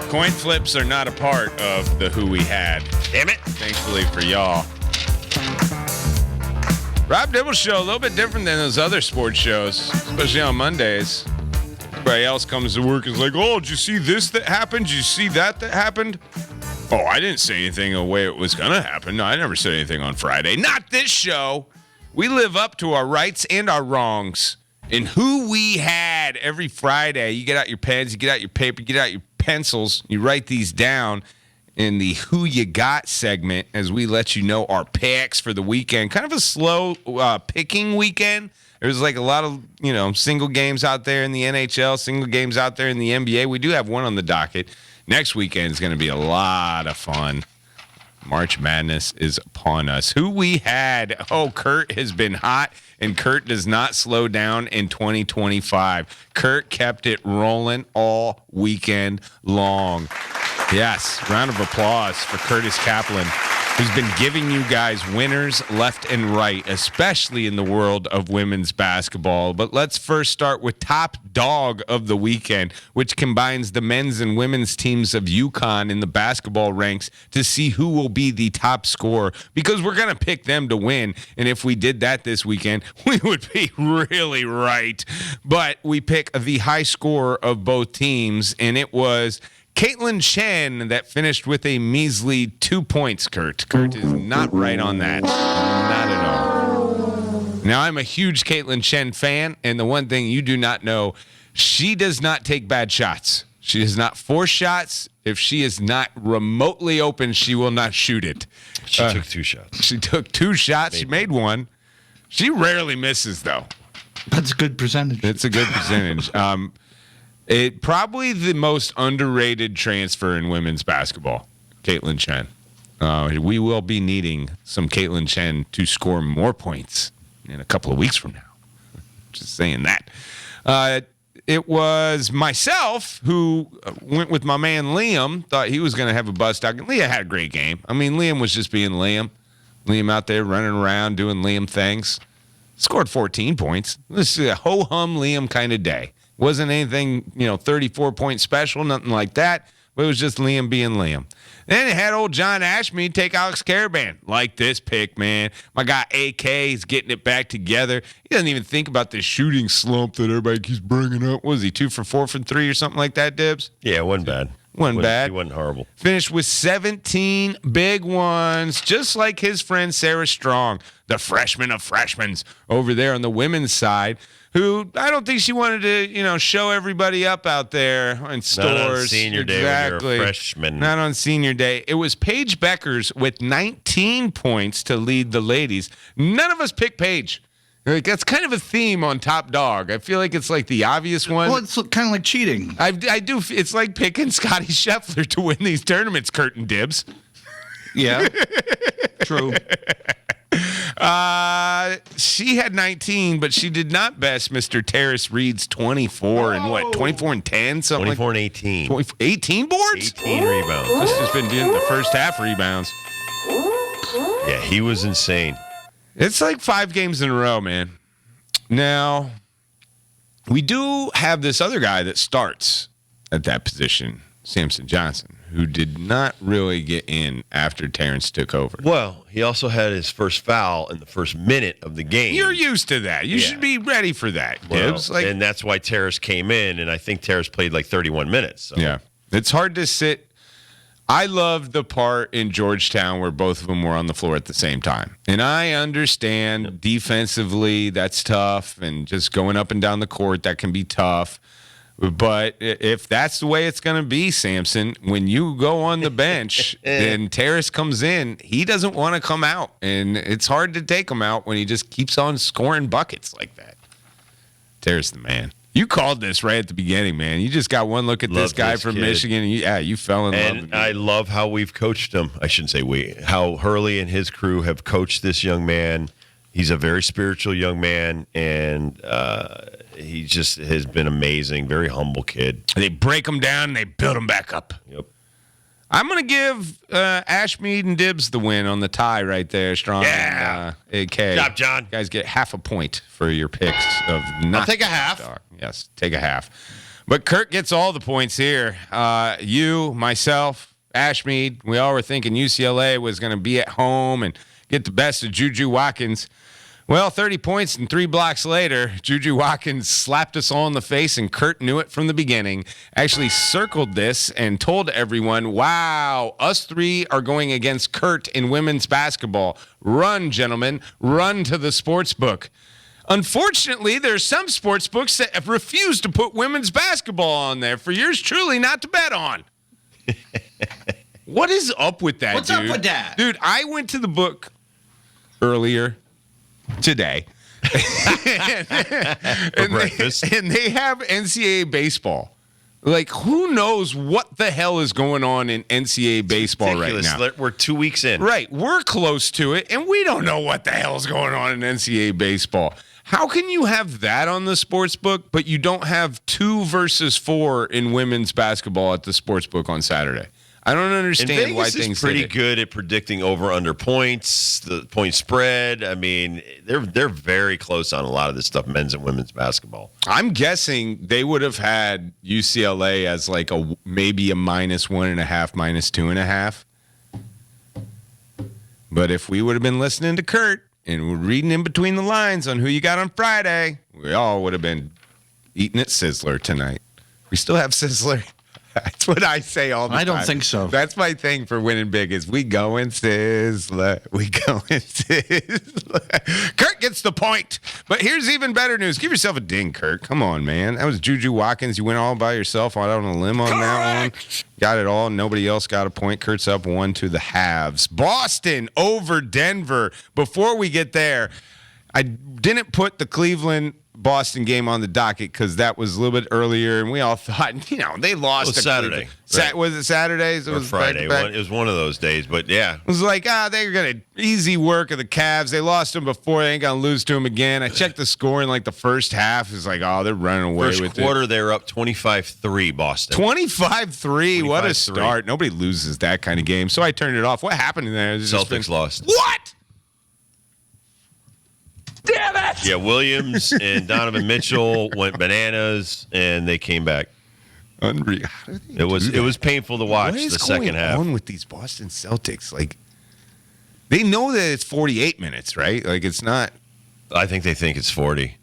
Coin flips are not a part of the Who We Had. Damn it. Thankfully for y'all. Rob Dibble Show, a little bit different than those other sports shows, especially on Mondays. Everybody else comes to work and is like, oh, did you see this that happened? Did you see that happened? Oh, I didn't say anything the way it was going to happen. No, I never said anything on Friday. Not this show. We live up to our rights and our wrongs. And Who We Had every Friday. You get out your pens, you get out your paper, you get out your pencils, you write these down in the Who You Got segment as we let you know our picks for the weekend. Kind of a slow picking weekend. There's like a lot of, single games out there in the NHL, single games out there in the NBA. We do have one on the docket. Next weekend is going to be a lot of fun. March Madness is upon us. Who We Had. Oh, Kurt has been hot, and Kurt does not slow down in 2025. Kurt kept it rolling all weekend long. Yes, round of applause for Curtis Kaplan, who's been giving you guys winners left and right, especially in the world of women's basketball. But let's first start with top dog of the weekend, which combines the men's and women's teams of UConn in the basketball ranks to see who will be the top scorer, because we're going to pick them to win. And if we did that this weekend, we would be really right. But we pick the high scorer of both teams, and it was Caitlin Chen that finished with a measly 2 points, Kurt. Kurt is not right on that. Not at all. Now, I'm a huge Caitlin Chen fan, and the one thing you do not know, she does not take bad shots. She does not force shots. If she is not remotely open, she will not shoot it. She took 2 shots. She took 2 shots. She made one. She rarely misses, though. That's a good percentage. It's a good percentage. It probably the most underrated transfer in women's basketball, Caitlin Chen. We will be needing some Caitlin Chen to score more points in a couple of weeks from now. Just saying that. It was myself who went with my man Liam. Thought he was going to have a bust out. Liam had a great game. I mean, Liam was just being Liam. Liam out there running around doing Liam things. Scored 14 points. This is a ho-hum Liam kind of day. Wasn't anything, 34-point special, nothing like that. But it was just Liam being Liam. Then it had old John Ashmead take Alex Caravan. Like this pick, man. My guy AK is getting it back together. He doesn't even think about this shooting slump that everybody keeps bringing up. What was he, 2 for 4 from 3 or something like that, Dibs? Yeah, it wasn't bad. Wasn't bad. He wasn't horrible. Finished with 17 big ones, just like his friend Sarah Strong, the freshman of freshmen over there on the women's side, who I don't think she wanted to, show everybody up out there in stores. Not on senior day when you're a freshman. Not on senior day. It was Paige Beckers with 19 points to lead the ladies. None of us picked Paige. Like, that's kind of a theme on Top Dog. I feel like it's like the obvious one. Well, it's kind of like cheating. I do. It's like picking Scotty Scheffler to win these tournaments, Curtin Dibs. Yeah. True. She had 19, but she did not best Mr. Terrace Reed's 24 and what, 24 and 10, something 24 and 18. 18 boards? 18 rebounds. This has been doing the first half rebounds. Yeah, he was insane. It's like 5 games in a row, man. Now, we do have this other guy that starts at that position, Samson Johnson, who did not really get in after Terrence took over. Well, he also had his first foul in the first minute of the game. You're used to that. You should be ready for that, Gibbs. Well, and that's why Terrace came in, and I think Terrace played like 31 minutes. So. Yeah. It's hard to sit. I loved the part in Georgetown where both of them were on the floor at the same time. And I understand defensively that's tough, and just going up and down the court, that can be tough. But if that's the way it's going to be, Samson, when you go on the bench and Terrace comes in, he doesn't want to come out. And it's hard to take him out when he just keeps on scoring buckets like that. Terrace the man. You called this right at the beginning, man. You just got one look at this guy from Michigan, and you fell in love with him. I love how we've coached him. I shouldn't say we. How Hurley and his crew have coached this young man. He's a very spiritual young man, and he just has been amazing. Very humble kid. They break him down, and they build him back up. Yep. I'm going to give Ashmead and Dibs the win on the tie right there, Strong. Yeah. AK. Good job, John. You guys get half a point for your picks of not. I'll take a half. Dog. Yes, take a half. But Kurt gets all the points here. You, myself, Ashmead, we all were thinking UCLA was going to be at home and get the best of Juju Watkins. Well, 30 points and 3 blocks later, Juju Watkins slapped us all in the face, and Kurt knew it from the beginning. Actually circled this and told everyone, wow, us 3 are going against Kurt in women's basketball. Run, gentlemen, run to the sports book. Unfortunately, there's some sports books that have refused to put women's basketball on there for yours truly not to bet on. What is up with that, What's dude? up with that? Dude, I went to the book earlier today. and breakfast. They have NCAA baseball. Like, who knows what the hell is going on in NCAA baseball right Ridiculous. now? We're 2 weeks in. Right. We're close to it, and we don't know what the hell is going on in NCAA baseball. How can you have that on the sports book, but you don't have 2 versus 4 in women's basketball at the sports book on Saturday? I don't And understand why Vegas things is pretty hit it. good at predicting over/under points, the point spread. I mean, they're very close on a lot of this stuff, men's and women's basketball. I'm guessing they would have had UCLA as like maybe a -1.5, -2.5. But if we would have been listening to Kurt and reading in between the lines on who you got on Friday, we all would have been eating at Sizzler tonight. We still have Sizzler. That's what I say all the time. I don't think so. That's my thing for winning big is we going Sizzler. We going Sizzler. Kurt gets the point. But here's even better news. Give yourself a ding, Kurt. Come on, man. That was Juju Watkins. You went all by yourself out on a limb on that one. Got it all. Nobody else got a point. Kurt's up 1 to the halves. Boston over Denver. Before we get there, I didn't put the Cleveland-Boston game on the docket because that was a little bit earlier, and we all thought, they lost. It was to Saturday. Cleveland. Right. Was it Saturdays? It Or was Friday. back-to-back? It was one of those days, but yeah. It was like, they're going to easy work of the Cavs. They lost them before. They ain't going to lose to them again. I checked the score in like the first half. It's like, they're running away First with quarter, they were up 25-3, Boston. it. 25-3. What a 25-3. start. Nobody loses that kind of game. So I turned it off. What happened in there? It's just Celtics lost. What? Damn it! Yeah, Williams and Donovan Mitchell went bananas, and they came back. Unreal. How do they It was do that? it was painful to watch What is the second going half. on with these Boston Celtics? Like, they know that it's 48 minutes, right? Like, it's not. I think they think it's 40.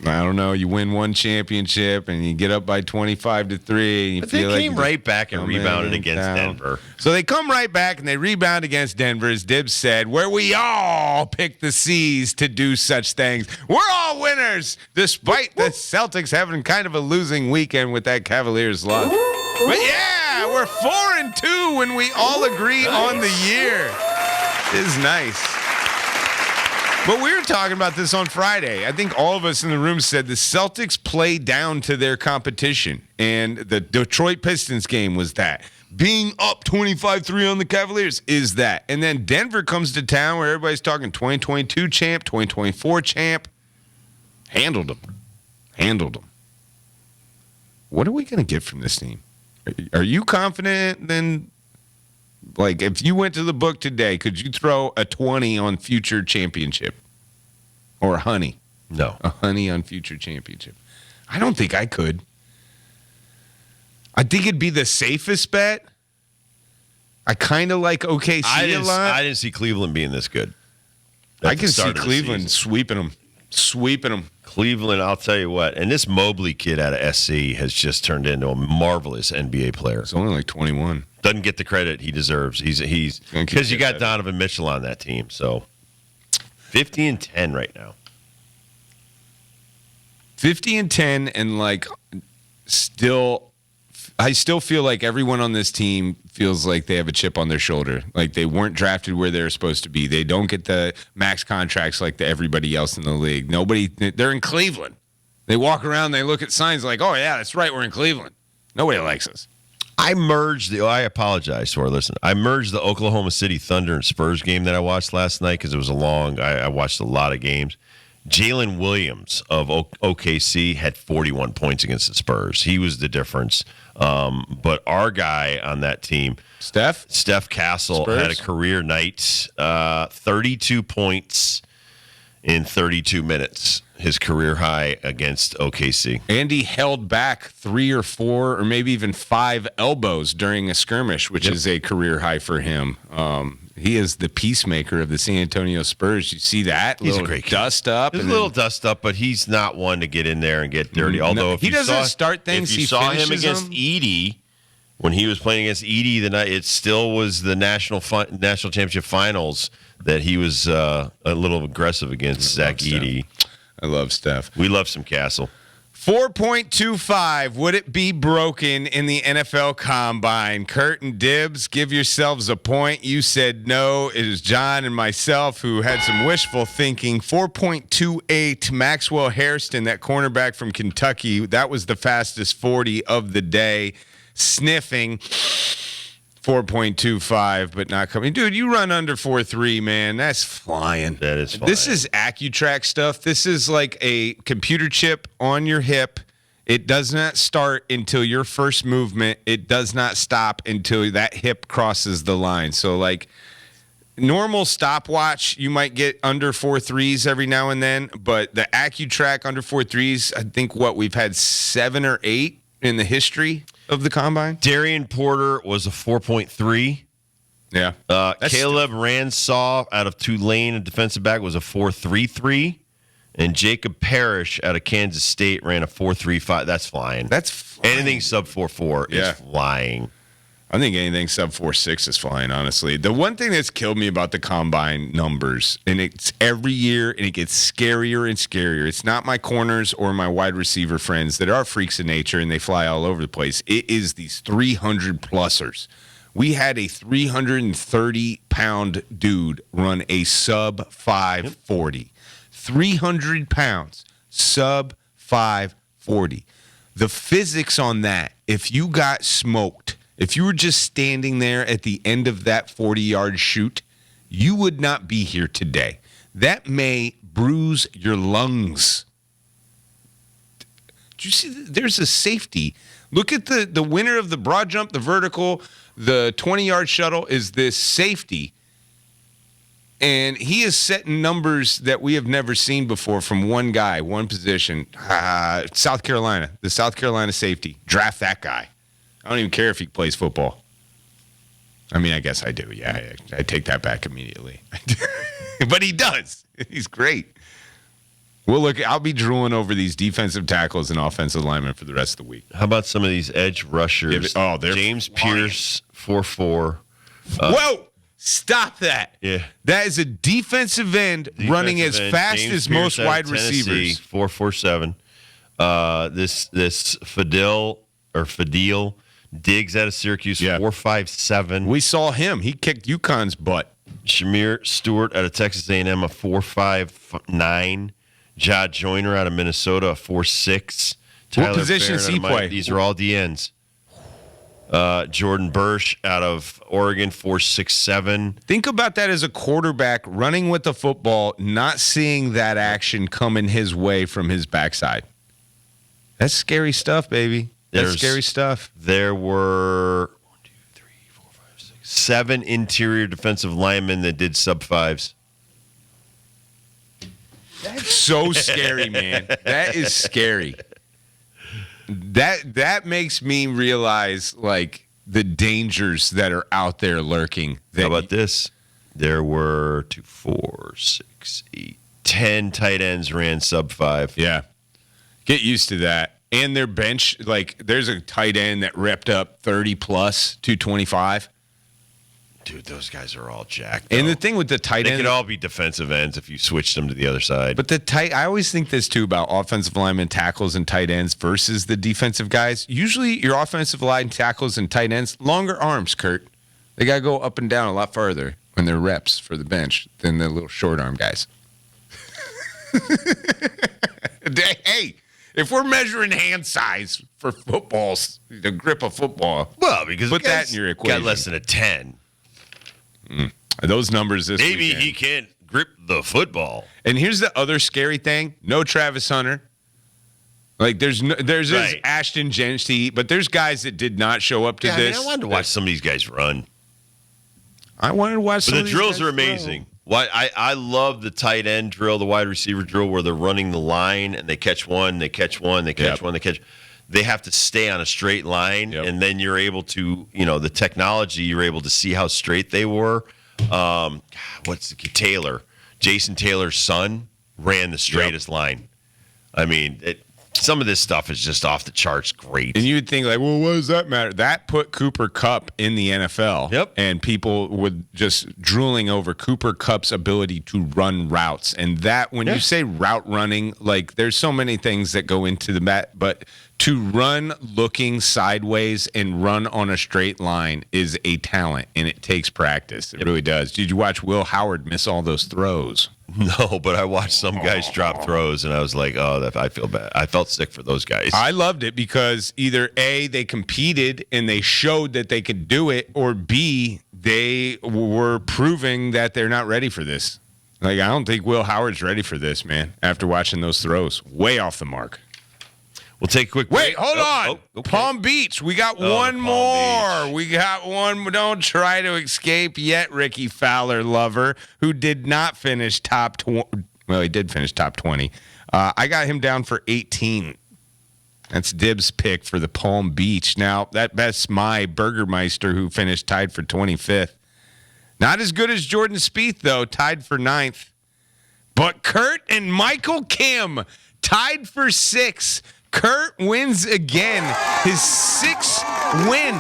I don't know. You win one championship and you get up by 25-3. And you But they feel like came you right back and come rebounded in against town. Denver. So they come right back and they rebound against Denver, as Dibbs said, where we all pick the C's to do such things. We're all winners, despite the Celtics having kind of a losing weekend with that Cavaliers loss. But yeah, we're 4-2 when we all agree on the year. It is nice. But we were talking about this on Friday. I think all of us in the room said the Celtics play down to their competition. And the Detroit Pistons game was that. Being up 25-3 on the Cavaliers is that. And then Denver comes to town where everybody's talking 2022 champ, 2024 champ. Handled them. What are we going to get from this team? Are you confident then? Like, if you went to the book today, could you throw a 20 on future championship? Or a honey? No. A honey on future championship. I don't think I could. I think it'd be the safest bet. I kind of like OKC a lot. I didn't see Cleveland being this good. at I the can start see of the Cleveland season. sweeping them. Cleveland, I'll tell you what. And this Mobley kid out of SC has just turned into a marvelous NBA player. It's only like 21. Doesn't get the credit he deserves. He's Gonna keep because you getting got that. Donovan Mitchell on that team. So 50-10 right now. 50-10 and like I still feel like everyone on this team feels like they have a chip on their shoulder. Like they weren't drafted where they're supposed to be. They don't get the max contracts like everybody else in the league. They're in Cleveland. They walk around, they look at signs like, oh yeah, that's right, we're in Cleveland. Nobody likes us. I apologize to our listener. I merged the Oklahoma City Thunder and Spurs game that I watched last night because it was I watched a lot of games. Jalen Williams of OKC had 41 points against the Spurs. He was the difference. But our guy on that team, Steph Castle, Spurs? had a career night, 32 points in 32 minutes, his career high against OKC. And he held back 3 or 4 or maybe even 5 elbows during a skirmish, which is a career high for him. He is the peacemaker of the San Antonio Spurs. You see that? He's a little great kid. dust up. There's and a little then- dust up, but he's not one to get in there and get dirty. Although if he you doesn't saw, start things, if you he saw him finishes against them. Edie, when he was playing against Edie, the night it still was the national championship finals that he was a little aggressive against Zach Edie. I love Steph. We love some Castle. 4.25. Would it be broken in the NFL Combine? Kurt and Dibbs, give yourselves a point. You said no. It is John and myself who had some wishful thinking. 4.28. Maxwell Hairston, that cornerback from Kentucky, that was the fastest 40 of the day. Sniffing. 4.25, but not coming. Dude, you run under 4.3, man. That's flying. That is flying. This is AccuTrack stuff. This is like a computer chip on your hip. It does not start until your first movement. It does not stop until that hip crosses the line. So, like, normal stopwatch, you might get under 4.3s every now and then, but the AccuTrack under 4.3s, I think we've had 7 or 8 in the history of the Combine. Darian Porter was a 4.3. Yeah. Caleb Ransaw out of Tulane, a defensive back, was a 4.33. And Jacob Parrish out of Kansas State ran a 4.35. That's flying. That's flying. Anything sub 4.4 Yeah. is flying. I think anything sub 4.6 is flying, honestly. The one thing that's killed me about the Combine numbers, and it's every year, and it gets scarier and scarier. It's not my corners or my wide receiver friends that are freaks of nature, and they fly all over the place. It is these 300-plussers. We had a 330-pound dude run a sub 540. 300 pounds, sub 540. The physics on that, if you got smoked, if you were just standing there at the end of that 40-yard shoot, you would not be here today. That may bruise your lungs. Do you see? There's a safety. Look at the winner of the broad jump, the vertical, the 20-yard shuttle is this safety. And he is setting numbers that we have never seen before from one guy, one position. South Carolina, the South Carolina safety. Draft that guy. I don't even care if he plays football. I mean, I guess I do. Yeah, I take that back immediately. But he does. He's great. Well, look, I'll be drooling over these defensive tackles and offensive linemen for the rest of the week. How about some of these edge rushers? They're James flying. Pierce, 4.4. Whoa! Stop that. Yeah. That is a defensive end running as Defensive end, fast James as Pierce most out of wide Tennessee, receivers. 4.47. This Fadil Diggs out of Syracuse, Yeah. 4.57. We saw him. He kicked UConn's butt. Shamir Stewart out of Texas A&M, a 4.59. Ja Joyner out of Minnesota, a 4.6. Tyler position does Barron he out of play? Miami. These are all DNs. Jordan Bursch out of Oregon, 4.67. Think about that as a quarterback running with the football, not seeing that action coming his way from his backside. That's scary stuff, baby. That's There's- scary stuff. There were 7 interior defensive linemen that did sub 5s. That's so scary, man. That is scary. That makes me realize like the dangers that are out there lurking. How about this? There were 2, 4, 6, 8, 10 tight ends ran sub 5. Yeah. Get used to that. And their bench, like there's a tight end that repped up 30 plus 225. Dude, those guys are all jacked. And though. the thing with the tight They end, could all be defensive ends if you switched them to the other side. but I always think this too about offensive linemen, tackles, and tight ends versus the defensive guys. Usually your offensive line tackles and tight ends, longer arms, Kurt. They got to go up and down a lot farther when they're reps for the bench than the little short arm guys. Hey, if we're measuring hand size for footballs, the grip of football, well, because put the that guy's in your equation. got less than a 10. Those numbers this Maybe weekend. he can't grip the football. And here's the other scary thing: no Travis Hunter. Like there's this Right. Ashton Genty, but there's guys that did not show up to Yeah, I mean, this. I wanted to watch some of these guys run. I wanted to watch. But some the of these drills guys are throw. amazing. I love the tight end drill, the wide receiver drill, where they're running the line and they catch one, they catch one, they catch one, they catch. They have to stay on a straight line, and then you're able to, the technology, you're able to see how straight they were. Jason Taylor's son ran the straightest line. I mean, some of this stuff is just off the charts great. And you'd think, like, well, what does that matter? That put Cooper Kupp in the NFL. Yep. And people would just drooling over Cooper Kupp's ability to run routes. And that, when you say route running, like, there's so many things that go into the mat, but to run looking sideways and run on a straight line is a talent, and it takes practice. It really does. Did you watch Will Howard miss all those throws? No, but I watched some guys drop throws, and I was like, I feel bad. I felt sick for those guys. I loved it because either A, they competed and they showed that they could do it, or B, they were proving that they're not ready for this. Like, I don't think Will Howard's ready for this, man, after watching those throws. Way off the mark. We'll take a quick break. Wait, hold on. Okay. Palm Beach. We got one more. We got one. Don't try to escape yet, Ricky Fowler lover, who did not finish top 20. Well, he did finish top 20. I got him down for 18. That's Dib's pick for the Palm Beach. Now, that's my Burgermeister, who finished tied for 25th. Not as good as Jordan Spieth, though, tied for 9th. But Kurt and Michael Kim tied for 6th. Kurt wins again, his 6th win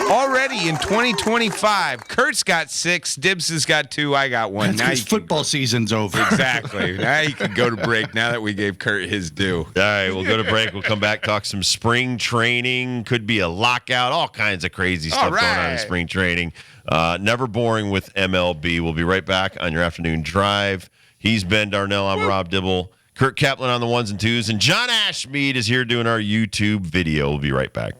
already in 2025. Kurt's got 6, Dibs has got 2, I got 1. That's now because football season's over. Exactly. Now you can go to break now that we gave Kurt his due. All right, we'll go to break. We'll come back, talk some spring training. Could be a lockout, all kinds of crazy stuff going on in spring training. Never boring with MLB. We'll be right back on your afternoon drive. He's Ben Darnell. I'm Rob Dibble. Kurt Kaplan on the ones and twos, and John Ashmead is here doing our YouTube video. We'll be right back.